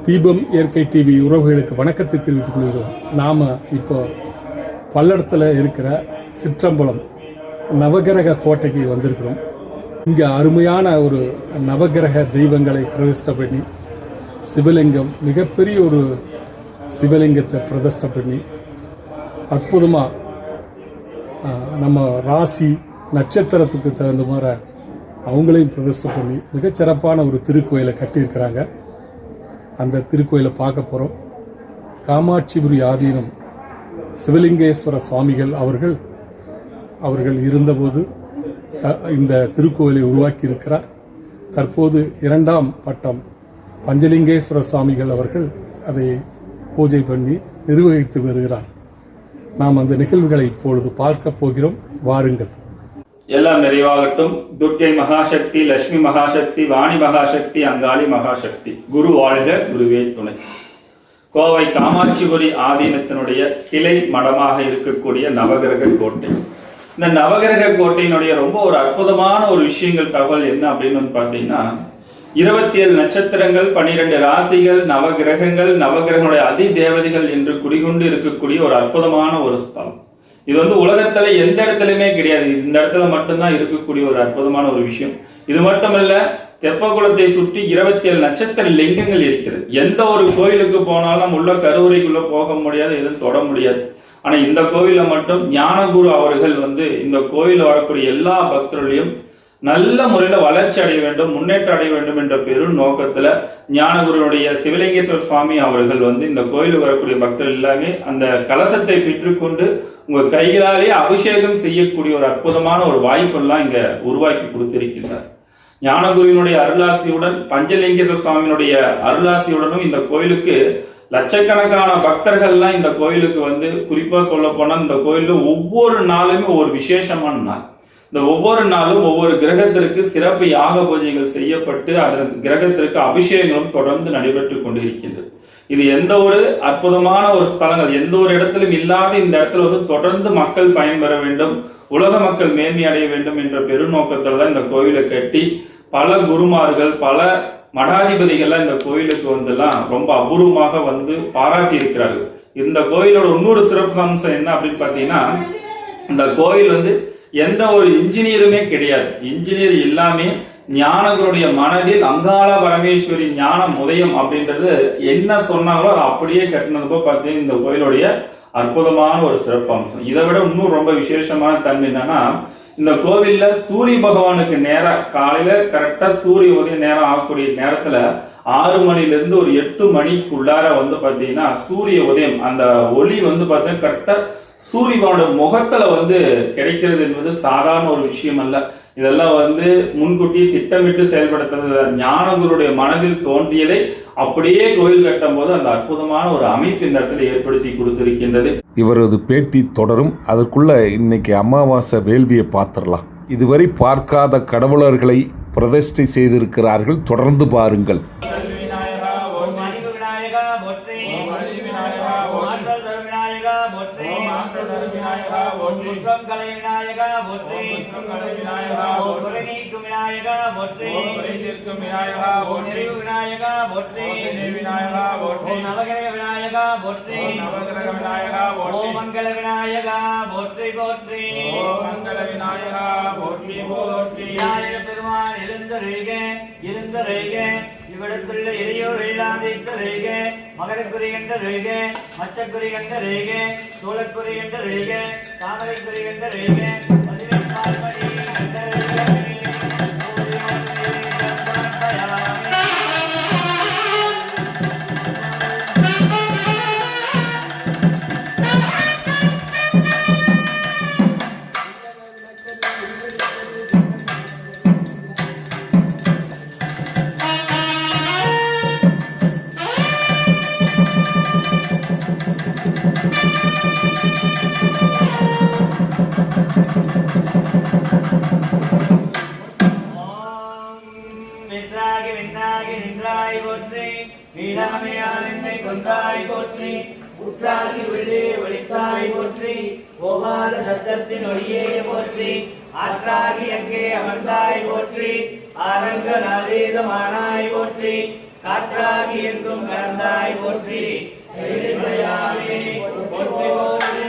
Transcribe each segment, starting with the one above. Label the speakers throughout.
Speaker 1: தீபம் இயற்கை டிவி உறவுகளுக்கு வணக்கத்தை தெரிவித்துக் கொள்கிறோம். நாம் இப்போ பல்லடத்தில் இருக்கிற சிற்றம்பலம் நவகிரக கோட்டைக்கு வந்திருக்கிறோம். இங்கே அருமையான ஒரு நவகிரக தெய்வங்களை பிரதிஷ்டை பண்ணி சிவலிங்கம், மிகப்பெரிய ஒரு சிவலிங்கத்தை பிரதிஷ்டை பண்ணி அற்புதமாக நம்ம ராசி நட்சத்திரத்துக்கு தகுந்த மாதிரி அவங்களையும் பிரதிஷ்டை பண்ணி மிகச்சிறப்பான ஒரு திருக்கோயிலை கட்டியிருக்கிறாங்க. அந்த திருக்கோயிலை பார்க்க போகிறோம். காமாட்சிபுரி ஆதீனம் சிவலிங்கேஸ்வர சுவாமிகள் அவர்கள் இருந்தபோது இந்த திருக்கோயிலை உருவாக்கி இருக்கிறார். தற்போது 2ஆம் பட்டம் பஞ்சலிங்கேஸ்வர சுவாமிகள் அவர்கள் அதை பூஜை பண்ணி நிர்வகித்து வருகிறார். நாம் அந்த நிகழ்வுகளை இப்பொழுது பார்க்க போகிறோம். வாருங்கள்.
Speaker 2: எல்லாம் நிறைவாகட்டும். துர்க்கை மகாசக்தி, லட்சுமி மகாசக்தி, வாணி மகாசக்தி, அங்காளி மகாசக்தி. குரு வாழ்க, குருவே துணை. கோவை காமாட்சிபுரி ஆதீனத்தினுடைய கிளை மடமாக இருக்கக்கூடிய நவகிரக கோட்டை. இந்த நவகிரக கோட்டையினுடைய ரொம்ப ஒரு அற்புதமான ஒரு விஷயங்கள் தகவல் என்ன அப்படின்னு வந்து பார்த்தீங்கன்னா, 27 நட்சத்திரங்கள், 12 ராசிகள், நவகிரகங்கள், நவகிரகனுடைய அதி தேவதைகள் என்று குடிகொண்டு இருக்கக்கூடிய ஒரு அற்புதமான ஒரு ஸ்தலம். இது வந்து உலகத்துல எந்த இடத்துலயுமே கிடையாது. இந்த இடத்துல மட்டும்தான் இருக்கக்கூடிய ஒரு அற்புதமான ஒரு விஷயம். இது மட்டுமல்ல, தெப்பகுளத்தை சுற்றி 27 நட்சத்திர லிங்கங்கள் இருக்கிறது. எந்த ஒரு கோயிலுக்கு போனாலும் உள்ள கருவறைக்குள்ள போக முடியாது, எதுவும் தொட முடியாது. ஆனா இந்த கோவில மட்டும் ஞானகுரு அவர்கள் வந்து இந்த கோயில் வரக்கூடிய எல்லா பக்தர்களையும் நல்ல முறையில வளர்ச்சி அடைய வேண்டும், முன்னேற்றம் அடைய வேண்டும் என்ற பெரும் நோக்கத்துல ஞானகுருடைய சிவலிங்கேஸ்வர சுவாமி அவர்கள் வந்து இந்த கோயிலுக்கு வரக்கூடிய பக்தர்கள் எல்லாமே அந்த கலசத்தை பெற்றுக்கொண்டு உங்க கைகளாலே அபிஷேகம் செய்யக்கூடிய ஒரு அற்புதமான ஒரு வாய்ப்பெல்லாம் இங்க உருவாக்கி கொடுத்திருக்கின்றார். ஞானகுருவினுடைய அருளாசியுடன், பஞ்சலிங்கேஸ்வர சுவாமியினுடைய அருளாசியுடனும் இந்த கோயிலுக்கு லட்சக்கணக்கான பக்தர்கள்லாம் இந்த கோயிலுக்கு வந்து, குறிப்பா சொல்ல போனா இந்த கோயில்ல ஒவ்வொரு நாளுமே ஒரு விசேஷமான நாள். இந்த ஒவ்வொரு நாளும் ஒவ்வொரு கிரகத்திற்கு சிறப்பு யாக பூஜைகள் செய்யப்பட்டு அதற்கு கிரகத்திற்கு அபிஷேகங்களும் தொடர்ந்து நடைபெற்று கொண்டிருக்கின்றது. இது எந்த ஒரு அற்புதமான ஒரு ஸ்தலங்கள், எந்த ஒரு இடத்திலும் இல்லாத இந்த இடத்துல வந்து தொடர்ந்து மக்கள் பயன்பெற வேண்டும், உலக மக்கள் மேன்மை அடைய வேண்டும் என்ற பெருநோக்கத்தில் தான் இந்த கோயிலை கட்டி பல குருமார்கள், பல மடாதிபதிகள்லாம் இந்த கோயிலுக்கு வந்துலாம் ரொம்ப அபூர்வமாக வந்து பாராட்டி இருக்கிறார்கள். இந்த கோயிலோட இன்னொரு சிறப்பு அம்சம் என்ன அப்படின்னு பார்த்தீங்கன்னா, இந்த கோயில் வந்து எந்த ஒரு இன்ஜினியருமே கிடையாது. இன்ஜினியர் எல்லாமே ஞானங்களுடைய மனதில் அங்காள பரமேஸ்வரி ஞானம் உதயம் அப்படின்றது என்ன சொன்னாங்களோ அதை அப்படியே கட்டினதுப்போ பார்த்தீங்கன்னா இந்த கோயிலுடைய அற்புதமான ஒரு சிறப்பு அம்சம். இதை விட இன்னும் ரொம்ப விசேஷமான தன்மை என்னன்னா, இந்த கோவில்ல சூரிய பகவானுக்கு நேரம் காலையில கரெக்டா சூரிய உதயம் நேரம் ஆகக்கூடிய நேரத்துல 6 மணிலிருந்து ஒரு 8 மணிக்குள்ளார வந்து பாத்தீங்கன்னா சூரிய உதயம் அந்த ஒளி வந்து பாத்தீங்கன்னா கரெக்டா சூரியனோட முகத்துல வந்து கிடைக்கிறது என்பது சாதாரண ஒரு விஷயம் அல்ல. இதெல்லாம் வந்து முன்கூட்டி திட்டமிட்டு செயல்படுத்துறது, ஞானங்களுடைய மனதில் தோன்றியதை அப்படியே கோயில் கட்டும் போது அந்த அற்புதமான ஒரு அமைப்பு இந்த இடத்துல ஏற்படுத்தி கொடுத்திருக்கின்றது.
Speaker 3: இவரது பேட்டி தொடரும். அதற்குள்ள இன்னைக்கு அமாவாசை வேள்வியை பார்த்துடலாம். இதுவரை பார்க்காத கடவுளர்களை பிரதிஷ்டை செய்திருக்கிறார்கள். தொடர்ந்து பாருங்கள்.
Speaker 4: இவ்விடத்துள்ள இடையூறு இல்லாதித்த ரேக, மகரக்குறி என்ற ரேக, மச்சக்குறி என்ற ரேக, சோழக்குறி என்ற ரேக, தாமரைக்குறி என்ற ரேக, உற்றாகி விழி ஒளித்தாய் போற்றி, போகாத சத்தத்தின் ஒளியே போற்றி, ஆற்றாகி அங்கே அமர்ந்தாய் போற்றி, அரங்க நாரீதமானாய் போற்றி, காற்றாகி எங்கும் கலந்தாய் போற்றி எழில்மலையானே போற்றி போற்றி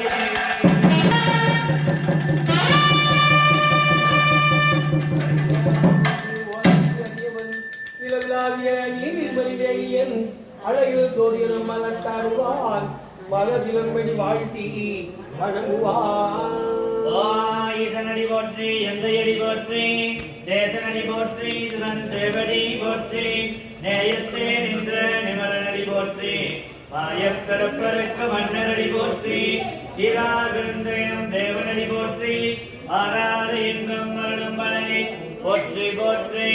Speaker 5: அழகில் தோதியம் மலத்தாடுவான் மலசிலம்படி வாழ்த்தி வணங்குவான்.
Speaker 4: ஈசனடி போற்றி எந்தையடி போற்றி தேசனடி போற்றி சிவன் சேவடி போற்றி நேயத்தே நின்ற நிமலனடி போற்றி பாயக்கடப்பருக்கு மன்னரடி போற்றி சீராகிருந்தேனும் தேவனடி போற்றி ஆராத இன்பம் மரணம் மலை போற்றி போற்றி.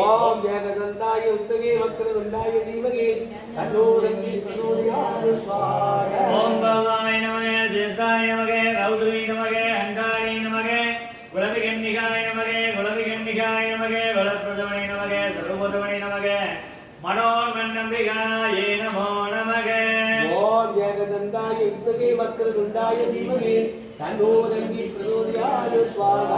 Speaker 5: ஓம் ஏகதந்தாய உத்தகே வக்ரதுண்டாய தீமகே தன்னோ தந்தி பிரச்சோதயாத் ஸ்வாஹ.
Speaker 4: ஓம் பவாய நமக சேஷாய நமக ரௌத்ரி நமக அண்டாரி நமக குலவிகன்னிகாய நமக குலவிகன்னிகாய நமக வளப்பிரதவனை நமக சர்வதவனை நமக மனோன்மன்னம்பிகாயே நமோ நமக.
Speaker 5: ஓம் ஏகதந்தாய உத்தகே வக்ரதுண்டாய தீமகே தன்னோ தந்தி பிரச்சோதயாத் ஸ்வாஹ.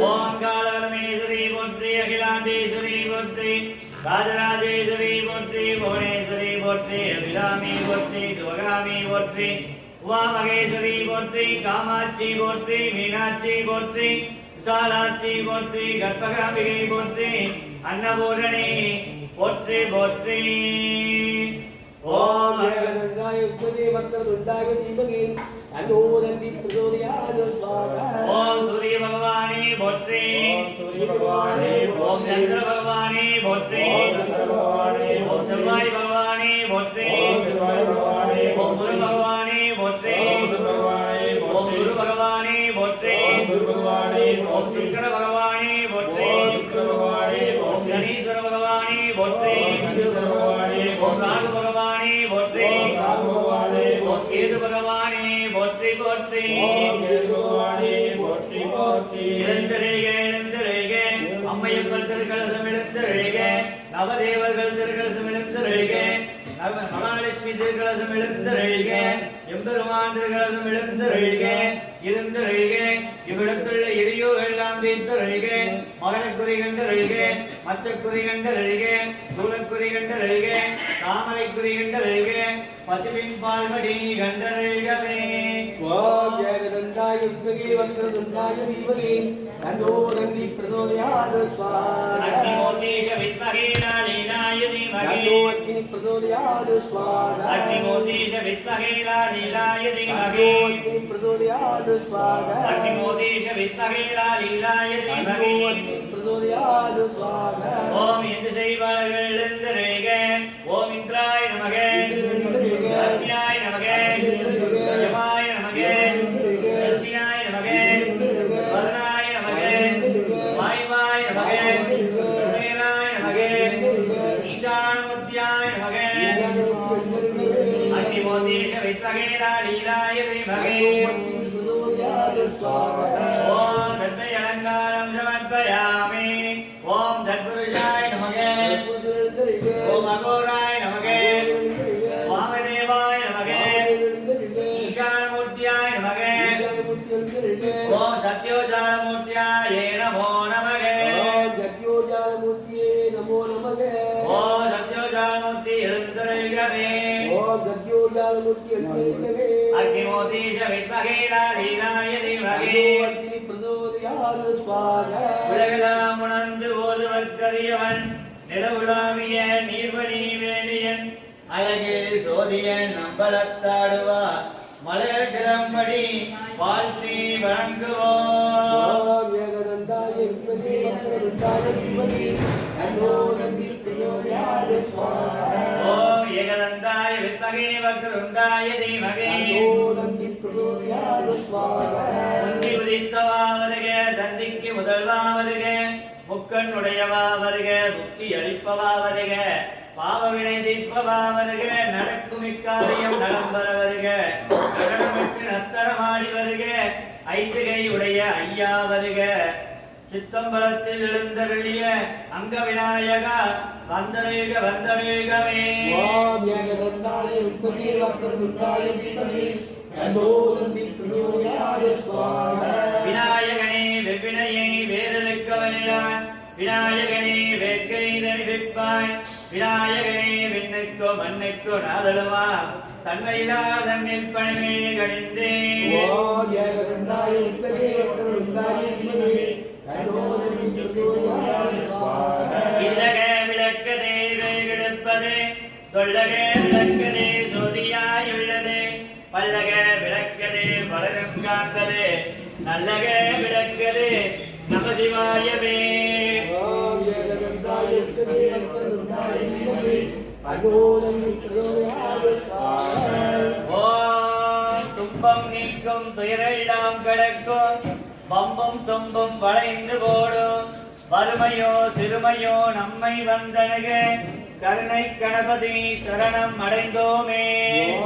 Speaker 4: ஓம் காலரமேஸ்வரி போற்றி அகிலாண்டேஸ்வரி போற்றி ராஜராஜேஸ்வரி போற்றி புவனேஸ்வரி போற்றி அபிராமி போற்றி சிவகாமி போற்றி உமாமகேஸ்வரி போற்றி காமாட்சி போற்றி மீனாட்சி போற்றி விசாலாட்சி போற்றி கற்பகாம்பிகை போற்றி அன்னபூரணி போற்றி போற்றி.
Speaker 5: ஓம் ஏகதந்தாய உத்தகே வக்ரதுண்டாய தீமகே தன்னோ தந்தி பிரச்சோதயாத் ஸ்வாஹ.
Speaker 4: ஓம் சூரிய பகவானே போற்றி ஓம் சந்திர பகவானே போற்றி ஓம் செவ்வாய் பகவானே போற்றி ஓம் குரு பகவானே போற்றி ஓம் குரு பகவானே போற்றி ஓம் சுக்கர பகவானே போற்றி ஓம் சனீஸ்வர பகவானே போற்றி ஓம் ராகு பகவானே போற்றி ஓம் கேது பகவானே போற்றி போற்றி. எழுந்தருக எழுந்தருக அம்மையப்பர் திருக்கலசம் எழுந்தருக நவதேவர்கள் திருக்கலசம் எழுந்தருக மகாலட்சுமி திருக்கலசம் எழுந்தருக எம்பெருமான் திருக்கலசம் எழுந்தருக இருந்தருக இவ்விடத்துள்ள இடியோ எல்லாம் தீர்த்தருக மகனக்குறி கண்டருக மச்சக்குறி கண்டருக சூலக்குறி கண்டருக தாமரைக்குறி கண்டருக பசுவின் பால்மடி கண்டருகவே.
Speaker 5: ஓம் ஏகதந்தாய உத்தகே வக்ரதுண்டாய தீமகே தன்னோ தந்தி பிரச்சோதயாத் ஸ்வாஹ.
Speaker 4: அக்னிமோதீஷ வித்மகே லாலீலாய தீமகி
Speaker 5: தன்னோ அக்னி பிரச்சோதயாத் ஸ்வாஹ.
Speaker 4: அக்னிமோதீஷ வித்மகே லாலீலாய
Speaker 5: தன்னோ
Speaker 4: தீமகி
Speaker 5: அக்னி பிரச்சோதயாத் ஸ்வாஹ.
Speaker 4: அக்னிமோதீஷ வித்மகே லாலீலாய தீமகி.
Speaker 5: தன்னோ அக்னி பிரச்சோதயாத் ஸ்வாஹ.
Speaker 4: ஓம் இந்து செய்வார்கள் எழுந்தருக ஓம் இந்திராய நமக அக்னியாய நமக யமாய நமக அக்னியாய நமக வருணாய நமக வாயுவாய நமக குபேராய நமக ஈசானமூர்த்தியாய நமக அக்னிமோதீஷ வித்மகே லாலீலாய தீமகி. ஓம் தன்மை அலங்காரம் சமர்ப்பயாமி. ஓம் தத்புருஷாய நமக ஓம் அகோராய நமக வாமதேவாய நமக ஈசானமூர்த்தியாய நமக ஓம் சத்யோஜானமூர்த்தியாயே நமோ நமக.
Speaker 5: ஜத்யோஜாலமூர்த்தியே நமோ நமக.
Speaker 4: ஓம் சத்யோஜானமூர்த்தி எழுந்தருகவே
Speaker 5: ஓம் ஜத்யோஜாலமூர்த்தி எழுந்தருளவே.
Speaker 4: அக்னிமோதீஷ வித்மகே லாலீலாய தீமகி.
Speaker 5: அக்னி பிரச்சோதயாத் ஸ்வாஹ.
Speaker 4: உலகெல்லாம் உணர்ந்து ஓதுவற்கரியவன் நிலவுலாவிய நீர்வழி வேலியன் அழகில் சோதியன் அம்பலத்தாடுவார் மலர் கிளம்படி வாழ்த்தி வணங்குவோம்.
Speaker 5: ஓம் ஏகதந்தாய உத்தகே வக்ரதுண்டாய தீமகே தன்னோ தந்தி பிரச்சோதயாத் ஸ்வாஹ.
Speaker 4: ஓம் ஏகதந்தாய வித்மகே வக்ரதுண்டாய தீமகி.
Speaker 5: தன்னோ தந்தி பிரச்சோதயாத் ஸ்வாஹ.
Speaker 4: முந்தி உதித்தவா வருக சந்திக்கு முதல்வா வருக முக்கண் உடையவா வருக முக்தி அளிப்பவா வருக பாவவினை தீர்ப்பவா வருக நடக்கும் இக்காரியம் நலம்பர வருக நடனமிட்டு நத்தடமாடி வருக ஐந்து கை உடைய ஐயா வருக சித்தம்பலத்தில் எழுந்தருளிய அங்க விநாயகா வந்தருக வந்தருகவே.
Speaker 5: ஓம் ஏகதந்தாய உத்தகே வக்ரதுண்டாய தீமகே தன்னோ தந்தி பிரச்சோதயாத் ஸ்வாஹ.
Speaker 4: விநாயகனே வெவ்வினையை வேறெழுக்க வல்லான் விநாயகனே வேட்கை நடிப்பாய் விநாயகனே விண்ணுக்கோ மண்ணுக்கோ நாதலுமா தன்மையிலார் தன்னில் பணிகள் கணிந்தே
Speaker 5: ஓம் ஏகதந்தாய வித்மகே வக்ரதுண்டாய தீமகி தன்னோ தந்தி பிரச்சோதயாத் ஸ்வாஹா.
Speaker 4: இல்லக விளக்கதே கெடுப்பது சொல்லக விளக்கதே ஜோதியாயுள்ளது பல்லக விளக்கதே பலரும் காத்தது நல்லக விளக்கது நமசிவாயவே.
Speaker 5: ஓம் ஏகதந்தாய வித்மகே வக்ரதுண்டாய தீமகி தன்னோ தந்தி பிரச்சோதயாத் ஸ்வாஹா.
Speaker 4: ஓம் துன்பம் நீக்கும் துயரெல்லாம் கடக்கும் பம்பும் தும்பும் வளைந்து போடும் வறுமையோ சிறுமையோ நம்மை வந்தணுக கருணை கணபதி சரணம் அடைந்தோமே.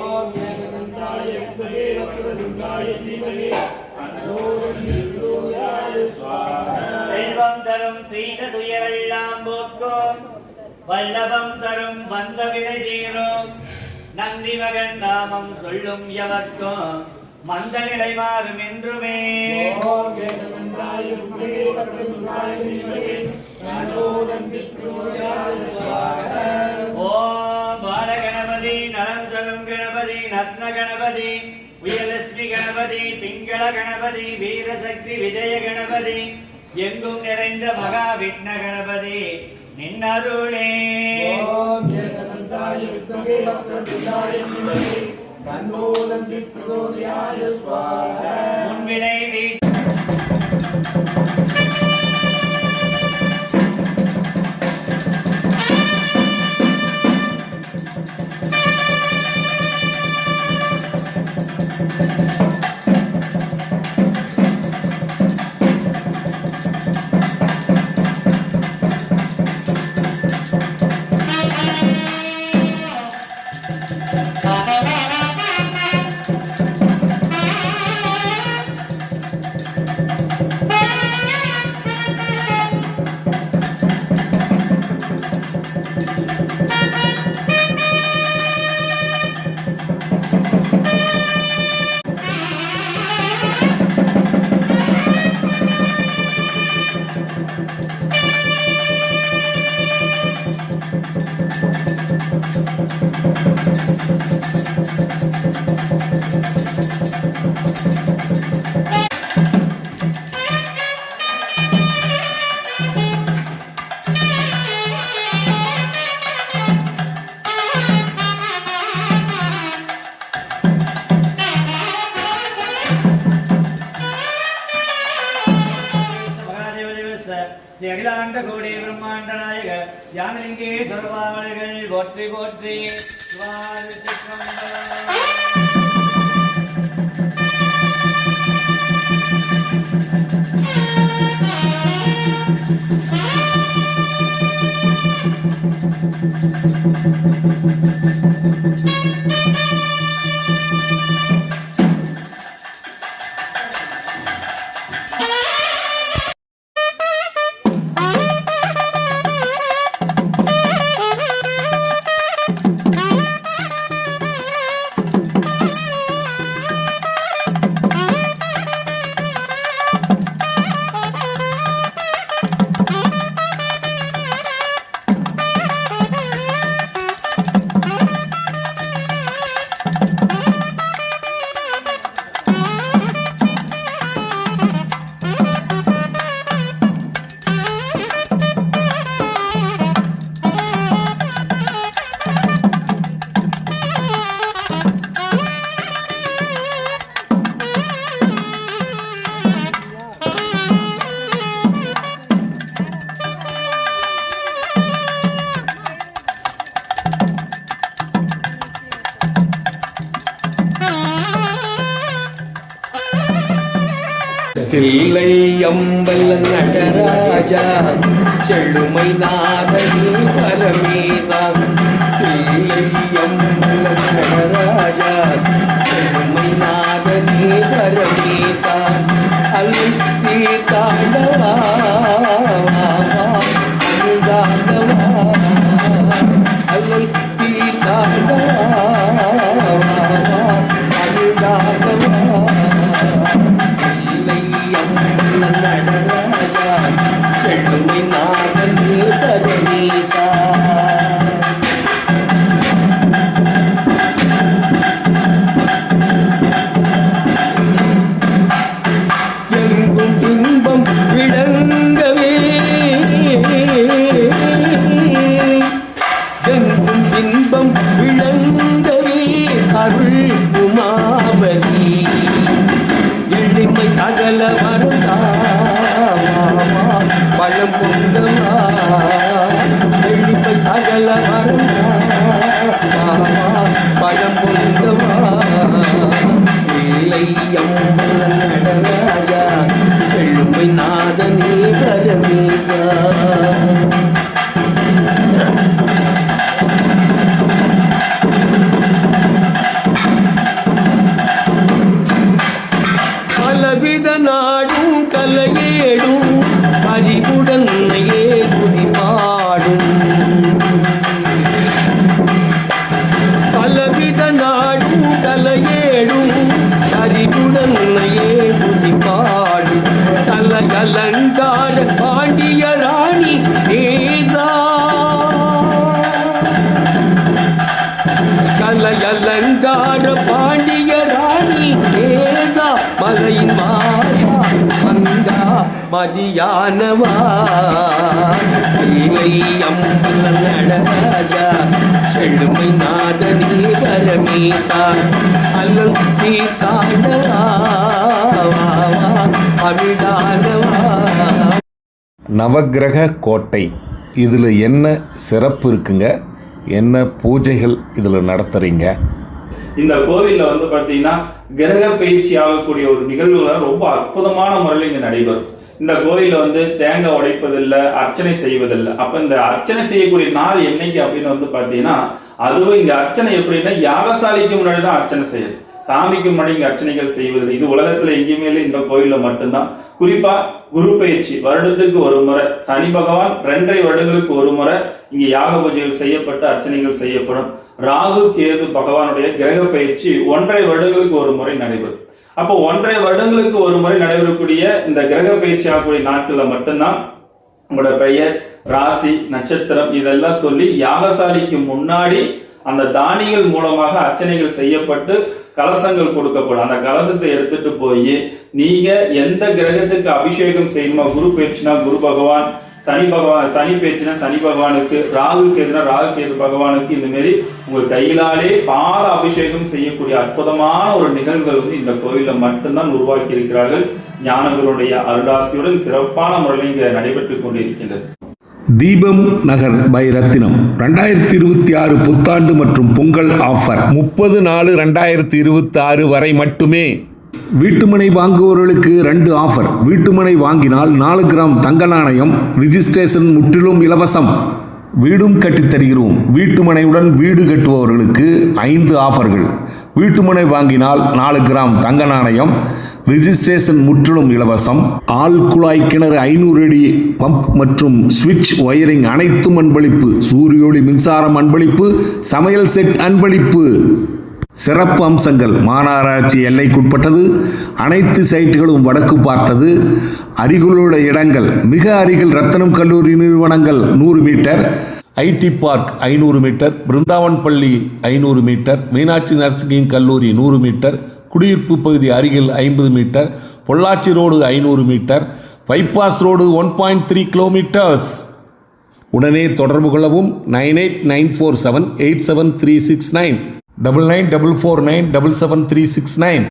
Speaker 5: ஓம் ஏகதந்தாய வித்மகே வக்ரதுண்டாய தீமகி தன்னோ தந்தி பிரச்சோதயாத் ஸ்வாஹா.
Speaker 4: செல்வம் தரும் செய்த துயரெல்லாம் போக்கும் வல்லபம் தரும் வந்த வினை தீரும் நந்தி மகன் நாமம் சொல்லும் எவர்க்கும் மந்த நிலை மாறும் என்றுமே.
Speaker 5: ஓம் ஏகதந்தாய வித்மகே வக்ரதுண்டாய தீமகி தன்னோ தந்தி பிரச்சோதயாத் ஸ்வாஹா.
Speaker 4: ஓம் பாலகணபதி நலம் தரும் கணபதி நத்ன கணபதி விஜயலட்சுமி கணபதி பிங்கள கணபதி வீரசக்தி விஜய கணபதி எங்கும் நிறைந்த மகா விக்ன கணபதி நின்னருளே.
Speaker 5: ஓம் ஏகதந்தாய வித்மகே வக்ரதுண்டாய தீமகி தன்னோ தந்தி பிரச்சோதயாத் ஸ்வாஹா.
Speaker 4: முன்வினை வீ ஸ்ரீ அகிலாண்ட கோடி பிரம்மாண்ட நாயக யானலிங்கே சர்வாமலைகள் போற்றி போற்றி சிவாய சிற்றம்பலம்.
Speaker 5: தில்லை அம்பல நடராஜா செழுமை நாதனி பரமேசா. தில்லை அம்பல நடராஜா செழுமை நாதனி பரமேசா. அழுத்தி தாண்டவா அழுதாண்டவா அழுத்தி தாண்டவா அழுதாண்டவா. நடராஜா செழுமை நாதனி பரமேசா. பரமேசா பலவித நாடும் கலையேடும் அறிவுடன் ஏதுதி பாடும் பலவித நாடும் கலையேடும் அறிவுடன் ஏதுதி பாடும் கலகலங்கார பாண்டிய ராணி நேசா கலையலங்கார பாண்டிய ராணி நேசா மலையின் மாசா மங்கா மதியானவா இலை அம்பல நடராஜா செழுமை நாதனே பரமேசா அல்லம் நீ காணவா அவிடானவா.
Speaker 3: நவக்கிரக கோட்டை இதில் என்ன சிறப்பு இருக்குங்க? என்ன பூஜைகள் இதில் நடத்துகிறீங்க?
Speaker 2: இந்த கோவில்ல வந்து பாத்தீங்கன்னா கிரக பயிற்சி ஆகக்கூடிய ஒரு நிகழ்வுகள் ரொம்ப அற்புதமான முறையில் இங்க நடைபெறும். இந்த கோவில்ல வந்து தேங்காய் உடைப்பதில்லை, அர்ச்சனை செய்வதில்லை. அப்ப இந்த அர்ச்சனை செய்யக்கூடிய நாள் என்னைக்கு அப்படின்னு வந்து பாத்தீங்கன்னா, அதுவும் இங்க அர்ச்சனை எப்படின்னா யாகசாலைக்கு முன்னாடி தான் அர்ச்சனை செய்யுது. சாமிக்கு முன்னாடி இங்க அர்ச்சனைகள் செய்வதில்லை. இது உலகத்துல எங்கேயுமே இல்லை, இந்த கோயில்ல மட்டும்தான். குறிப்பா குரு பயிற்சி வருடத்துக்கு ஒரு முறை, சனி பகவான் 2.5 வருடங்களுக்கு ஒரு முறை இங்க யாக பூஜைகள் செய்யப்பட்டு அர்ச்சனைகள் செய்யப்படும். ராகு கேது பகவானுடைய கிரக பயிற்சி 1.5 வருடங்களுக்கு ஒரு முறை நடைபெறும். அப்போ 1.5 வருடங்களுக்கு ஒரு முறை நடைபெறக்கூடிய இந்த கிரக பயிற்சி ஆகக்கூடிய நாட்கள்ல மட்டும்தான் உங்களோட பெயர், ராசி, நட்சத்திரம் இதெல்லாம் சொல்லி யாகசாலைக்கு முன்னாடி அந்த தானிகள் மூலமாக அர்ச்சனைகள் செய்யப்பட்டு கலசங்கள் கொடுக்கப்படும். அந்த கலசத்தை எடுத்துட்டு போய் நீங்க எந்த கிரகத்துக்கு அபிஷேகம் செய்யணுமோ, குரு பயிற்சினா குரு பகவான், சனி பயிற்சினா சனி பகவானுக்கு, ராகு கேதுனா ராகு கேது பகவானுக்கு, இந்த மாதிரி உங்க கையிலாலே பால அபிஷேகம் செய்யக்கூடிய அற்புதமான ஒரு நிகழ்வுகள் வந்து இந்த கோயில மட்டும்தான் உருவாக்கி இருக்கிறார்கள். ஞானங்களுடைய அருளாசியுடன் சிறப்பான முறையில் இங்க நடைபெற்றுக் கொண்டிருக்கின்றது.
Speaker 3: தீபம் நகர் பை ரத்தினம் 2026 புத்தாண்டு மற்றும் பொங்கல் ஆஃபர் 30/4/2026 வரை மட்டுமே. வீட்டுமனை வாங்குபவர்களுக்கு 2 ஆஃபர். வீட்டுமனை வாங்கினால் 4 கிராம் தங்க நாணயம், ரிஜிஸ்ட்ரேஷன் முற்றிலும் இலவசம். வீடும் கட்டித்தருகிறோம். வீட்டுமனையுடன் வீடு கட்டுபவர்களுக்கு 5 ஆஃபர்கள். வீட்டுமனை வாங்கினால் 4 கிராம் தங்க நாணயம், ரிஜிஸ்ட்ரேஷன் முற்றிலும் இலவசம். ஆள் குழாய் கிணறு 500 அடி பம்ப் மற்றும் சுவிட்ச் ஒயரிங் அனைத்தும் அன்பளிப்பு. சூரியோளி மின்சாரம் அன்பளிப்பு. சமையல் செட் அன்பளிப்பு. சிறப்பு அம்சங்கள்: மாநகராட்சி எல்லைக்குட்பட்டது. அனைத்து சைட்டுகளும் வடக்கு பார்த்தது. அருகிலுள்ள இடங்கள் மிக அருகில் ரத்தனம் கல்லூரி நிறுவனங்கள் 100 metre, IT park 500 metre, Brindavan பள்ளி 500 மீட்டர், மீனாட்சி நர்சிங் கல்லூரி 100 மீட்டர், குடியிருப்பு பகுதி அருகில் 50 metre, Pollachi road 500 metre, bypass road 1.3 kilometres. உடனே தொடர்பு கொள்ளவும். 9894787369 9944977369.